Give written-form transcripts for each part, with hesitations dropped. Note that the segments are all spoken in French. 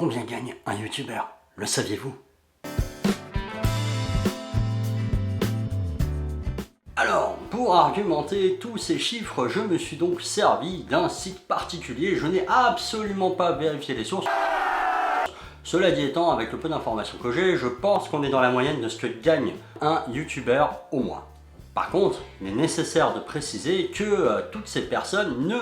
Combien gagne un youtubeur? Le saviez-vous? Alors, pour argumenter tous ces chiffres, je me suis donc servi d'un site particulier. Je n'ai absolument pas vérifié les sources. Cela dit étant, avec le peu d'informations que j'ai, je pense qu'on est dans la moyenne de ce que gagne un youtubeur au mois. Par contre, il est nécessaire de préciser que toutes ces personnes ne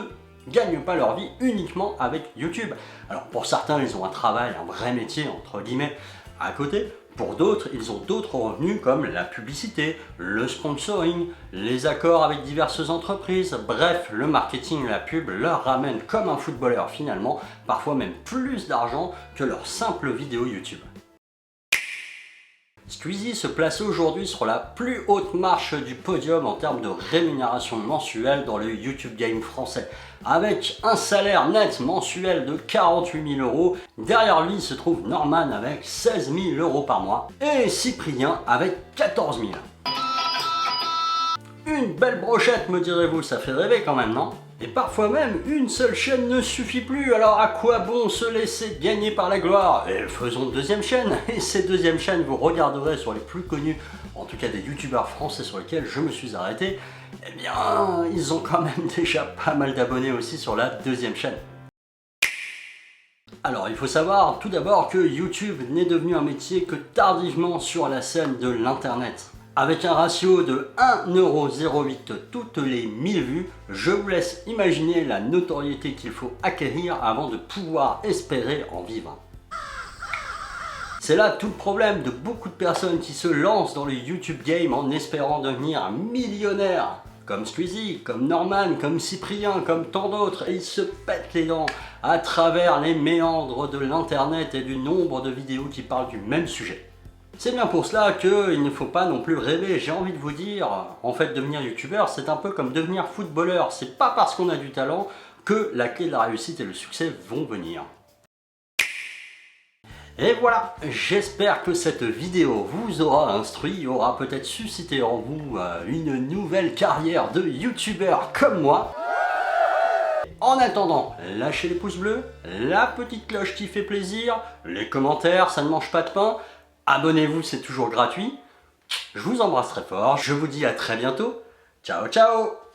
gagnent pas leur vie uniquement avec YouTube. Alors pour certains, ils ont un travail, un vrai métier entre guillemets à côté. Pour d'autres, ils ont d'autres revenus comme la publicité, le sponsoring, les accords avec diverses entreprises. Bref, le marketing et la pub leur ramènent comme un footballeur finalement, parfois même plus d'argent que leur simple vidéo YouTube. Squeezie se place aujourd'hui sur la plus haute marche du podium en termes de rémunération mensuelle dans le YouTube Game français. Avec un salaire net mensuel de 48 000 €, derrière lui se trouve Norman avec 16 000 € par mois et Cyprien avec 14 000. Une belle brochette me direz-vous, ça fait rêver quand même, non? Et parfois même, une seule chaîne ne suffit plus, alors à quoi bon se laisser gagner par la gloire? Et faisons une deuxième chaîne, et cette deuxième chaîne, vous regarderez sur les plus connus, en tout cas des youtubeurs français sur lesquels je me suis arrêté, eh bien, ils ont quand même déjà pas mal d'abonnés aussi sur la deuxième chaîne. Alors, il faut savoir tout d'abord que YouTube n'est devenu un métier que tardivement sur la scène de l'internet. Avec un ratio de 1,08 € toutes les 1000 vues, je vous laisse imaginer la notoriété qu'il faut acquérir avant de pouvoir espérer en vivre. C'est là tout le problème de beaucoup de personnes qui se lancent dans le YouTube game en espérant devenir millionnaires. Comme Squeezie, comme Norman, comme Cyprien, comme tant d'autres, et ils se pètent les dents à travers les méandres de l'internet et du nombre de vidéos qui parlent du même sujet. C'est bien pour cela qu'il ne faut pas non plus rêver, j'ai envie de vous dire, en fait devenir youtubeur c'est un peu comme devenir footballeur, c'est pas parce qu'on a du talent que la clé de la réussite et le succès vont venir. Et voilà, j'espère que cette vidéo vous aura instruit, aura peut-être suscité en vous une nouvelle carrière de youtubeur comme moi. En attendant, lâchez les pouces bleus, la petite cloche qui fait plaisir, les commentaires, ça ne mange pas de pain. Abonnez-vous, c'est toujours gratuit. Je vous embrasse très fort, je vous dis à très bientôt. Ciao ciao!